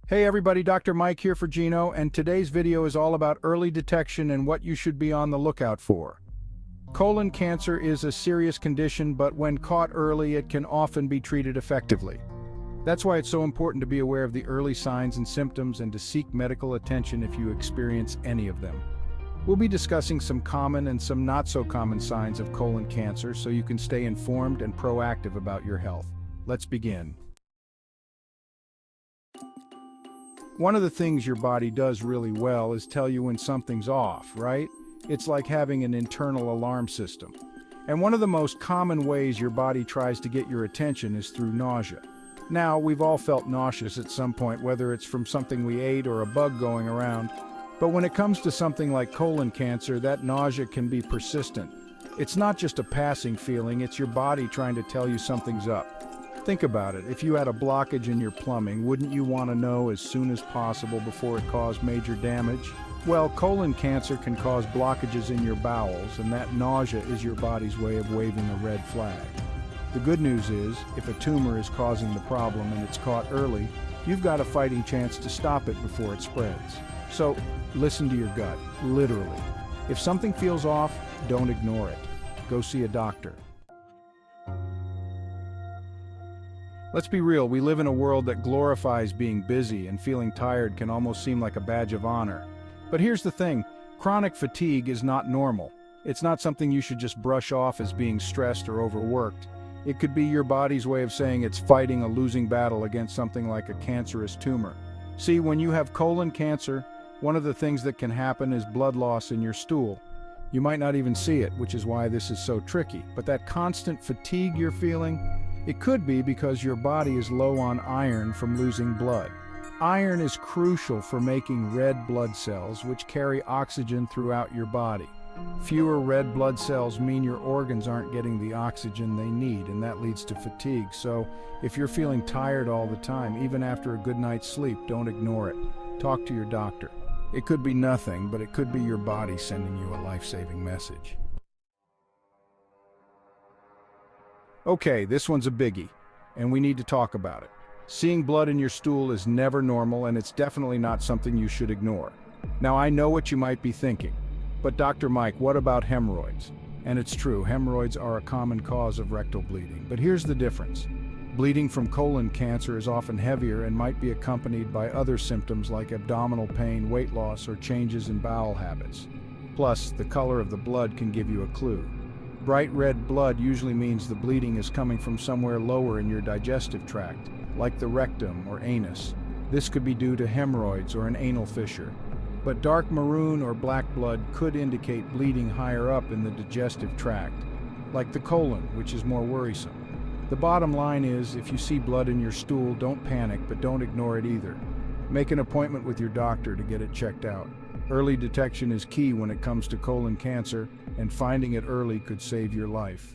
Hey everybody, Dr. Mike here for Gino, and today's video is all about early detection and what you should be on the lookout for. Colon cancer is a serious condition, but when caught early, it can often be treated effectively. That's why it's so important to be aware of the early signs and symptoms and to seek medical attention if you experience any of them. We'll be discussing some common and some not so common signs of colon cancer so you can stay informed and proactive about your health. Let's begin. One of the things your body does really well is tell you when something's off, right? It's like having an internal alarm system. And one of the most common ways your body tries to get your attention is through nausea. Now, we've all felt nauseous at some point, whether it's from something we ate or a bug going around. But when it comes to something like colon cancer, that nausea can be persistent. It's not just a passing feeling, it's your body trying to tell you something's up. Think about it. If you had a blockage in your plumbing, wouldn't you want to know as soon as possible before it caused major damage? Well, colon cancer can cause blockages in your bowels, and that nausea is your body's way of waving a red flag. The good news is, if a tumor is causing the problem and it's caught early, you've got a fighting chance to stop it before it spreads. So, listen to your gut, literally. If something feels off, don't ignore it. Go see a doctor. Let's be real, we live in a world that glorifies being busy, and feeling tired can almost seem like a badge of honor. But here's the thing, chronic fatigue is not normal. It's not something you should just brush off as being stressed or overworked. It could be your body's way of saying it's fighting a losing battle against something like a cancerous tumor. See, when you have colon cancer, one of the things that can happen is blood loss in your stool. You might not even see it, which is why this is so tricky. But that constant fatigue you're feeling, it could be because your body is low on iron from losing blood. Iron is crucial for making red blood cells, which carry oxygen throughout your body. Fewer red blood cells mean your organs aren't getting the oxygen they need, and that leads to fatigue. So, if you're feeling tired all the time, even after a good night's sleep, don't ignore it. Talk to your doctor. It could be nothing, but it could be your body sending you a life-saving message. Okay, this one's a biggie, and we need to talk about it. Seeing blood in your stool is never normal, and it's definitely not something you should ignore. Now, I know what you might be thinking, but Dr. Mike, what about hemorrhoids? And it's true, hemorrhoids are a common cause of rectal bleeding, but here's the difference. Bleeding from colon cancer is often heavier and might be accompanied by other symptoms like abdominal pain, weight loss, or changes in bowel habits. Plus, the color of the blood can give you a clue. Bright red blood usually means the bleeding is coming from somewhere lower in your digestive tract, like the rectum or anus. This could be due to hemorrhoids or an anal fissure. But dark maroon or black blood could indicate bleeding higher up in the digestive tract, like the colon, which is more worrisome. The bottom line is, if you see blood in your stool, don't panic, but don't ignore it either. Make an appointment with your doctor to get it checked out. Early detection is key when it comes to colon cancer, and finding it early could save your life.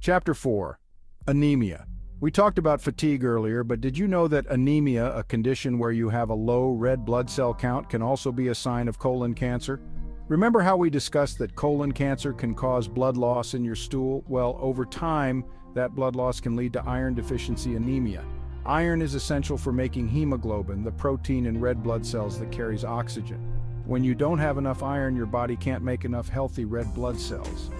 Chapter 4. Anemia. We talked about fatigue earlier, but did you know that anemia, a condition where you have a low red blood cell count, can also be a sign of colon cancer? Remember how we discussed that colon cancer can cause blood loss in your stool? Well, over time, that blood loss can lead to iron deficiency anemia. Iron is essential for making hemoglobin, the protein in red blood cells that carries oxygen. When you don't have enough iron, your body can't make enough healthy red blood cells,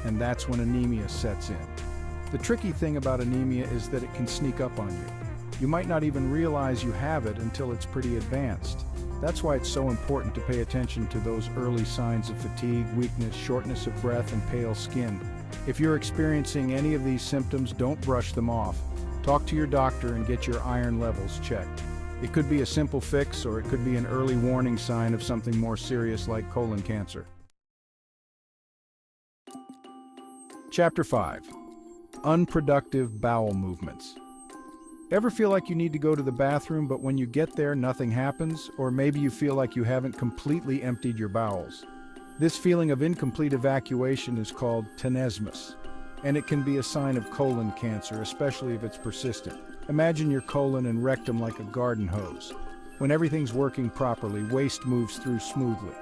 and that's when anemia sets in. The tricky thing about anemia is that it can sneak up on you. You might not even realize you have it until it's pretty advanced. That's why it's so important to pay attention to those early signs of fatigue, weakness, shortness of breath, and pale skin. If you're experiencing any of these symptoms, don't brush them off. Talk to your doctor and get your iron levels checked. It could be a simple fix, or it could be an early warning sign of something more serious like colon cancer. Chapter 5. Unproductive bowel movements. Ever feel like you need to go to the bathroom, but when you get there, nothing happens? Or maybe you feel like you haven't completely emptied your bowels. This feeling of incomplete evacuation is called tenesmus, and it can be a sign of colon cancer, especially if it's persistent. Imagine your colon and rectum like a garden hose. When everything's working properly, waste moves through smoothly.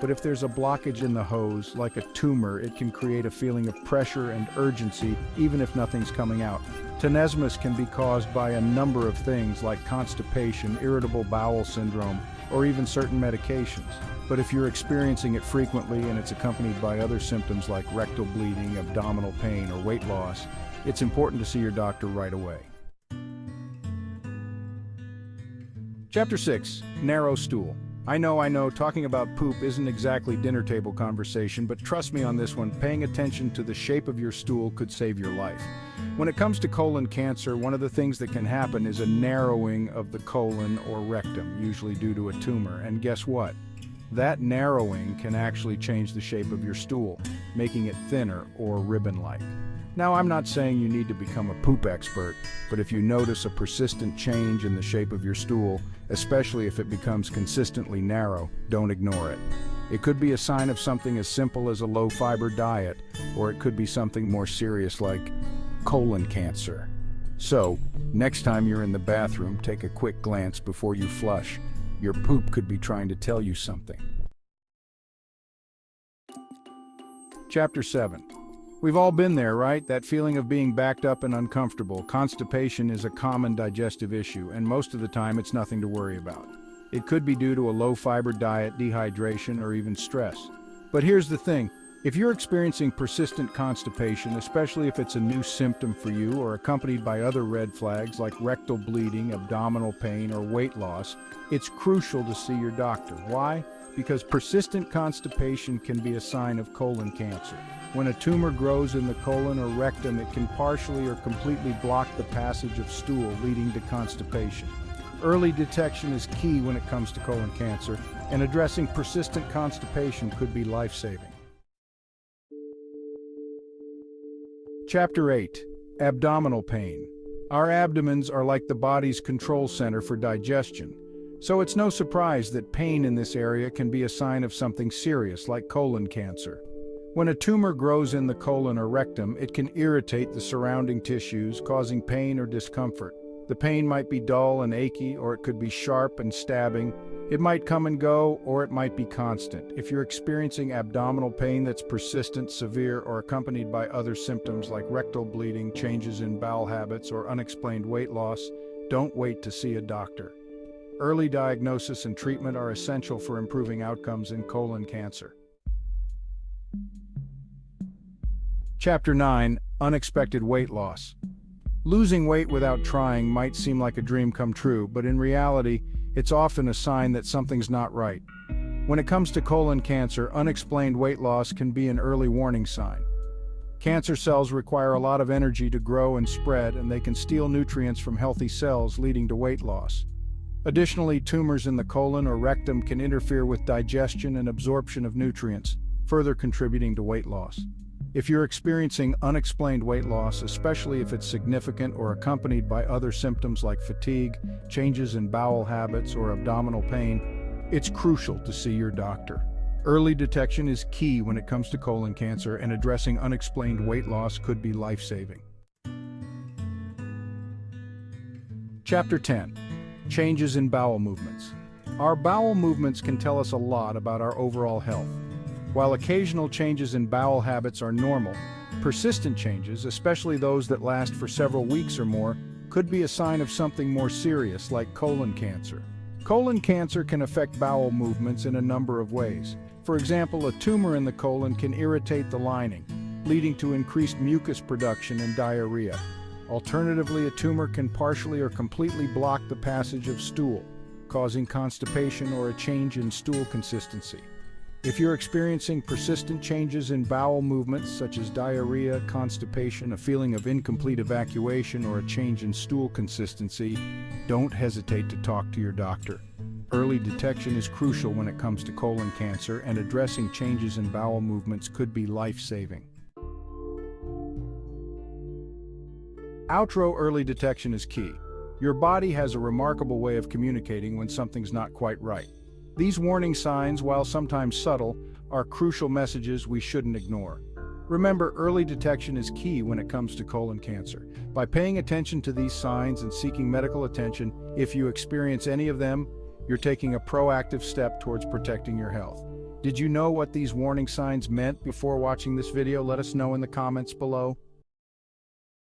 but if there's a blockage in the hose, like a tumor, it can create a feeling of pressure and urgency, even if nothing's coming out. Tenesmus can be caused by a number of things like constipation, irritable bowel syndrome, or even certain medications. But if you're experiencing it frequently and it's accompanied by other symptoms like rectal bleeding, abdominal pain, or weight loss, it's important to see your doctor right away. Chapter 6. Narrow Stool. I know, talking about poop isn't exactly dinner table conversation, but trust me on this one, paying attention to the shape of your stool could save your life. When it comes to colon cancer, one of the things that can happen is a narrowing of the colon or rectum, usually due to a tumor, and guess what? That narrowing can actually change the shape of your stool, making it thinner or ribbon-like. Now, I'm not saying you need to become a poop expert, but if you notice a persistent change in the shape of your stool, especially if it becomes consistently narrow, don't ignore it. It could be a sign of something as simple as a low-fiber diet, or it could be something more serious like colon cancer. So, next time you're in the bathroom, take a quick glance before you flush. Your poop could be trying to tell you something. Chapter 7. We've all been there, right? That feeling of being backed up and uncomfortable. Constipation is a common digestive issue, and most of the time it's nothing to worry about. It could be due to a low-fiber diet, dehydration, or even stress. But here's the thing. If you're experiencing persistent constipation, especially if it's a new symptom for you or accompanied by other red flags like rectal bleeding, abdominal pain, or weight loss, it's crucial to see your doctor. Why? Because persistent constipation can be a sign of colon cancer. When a tumor grows in the colon or rectum, it can partially or completely block the passage of stool, leading to constipation. Early detection is key when it comes to colon cancer, and addressing persistent constipation could be life-saving. Chapter 8. Abdominal pain. Our abdomens are like the body's control center for digestion, so it's no surprise that pain in this area can be a sign of something serious like colon cancer. When a tumor grows in the colon or rectum, it can irritate the surrounding tissues, causing pain or discomfort. The pain might be dull and achy, or it could be sharp and stabbing. It might come and go, or it might be constant. If you're experiencing abdominal pain that's persistent, severe, or accompanied by other symptoms like rectal bleeding, changes in bowel habits, or unexplained weight loss, don't wait to see a doctor. Early diagnosis and treatment are essential for improving outcomes in colon cancer. Chapter 9. Unexpected weight loss. Losing weight without trying might seem like a dream come true, but in reality, it's often a sign that something's not right. When it comes to colon cancer, unexplained weight loss can be an early warning sign. Cancer cells require a lot of energy to grow and spread, and they can steal nutrients from healthy cells, leading to weight loss. Additionally, tumors in the colon or rectum can interfere with digestion and absorption of nutrients, further contributing to weight loss. If you're experiencing unexplained weight loss, especially if it's significant or accompanied by other symptoms like fatigue, changes in bowel habits, or abdominal pain, it's crucial to see your doctor. Early detection is key when it comes to colon cancer, and addressing unexplained weight loss could be life-saving. Chapter 10. Changes in bowel movements. Our bowel movements can tell us a lot about our overall health. While occasional changes in bowel habits are normal, persistent changes, especially those that last for several weeks or more, could be a sign of something more serious like colon cancer. Colon cancer can affect bowel movements in a number of ways. For example, a tumor in the colon can irritate the lining, leading to increased mucus production and diarrhea. Alternatively, a tumor can partially or completely block the passage of stool, causing constipation or a change in stool consistency. If you're experiencing persistent changes in bowel movements such as diarrhea, constipation, a feeling of incomplete evacuation, or a change in stool consistency, don't hesitate to talk to your doctor. Early detection is crucial when it comes to colon cancer, and addressing changes in bowel movements could be life-saving. Outro: early detection is key. Your body has a remarkable way of communicating when something's not quite right. These warning signs, while sometimes subtle, are crucial messages we shouldn't ignore. Remember, early detection is key when it comes to colon cancer. By paying attention to these signs and seeking medical attention, if you experience any of them, you're taking a proactive step towards protecting your health. Did you know what these warning signs meant before watching this video? Let us know in the comments below.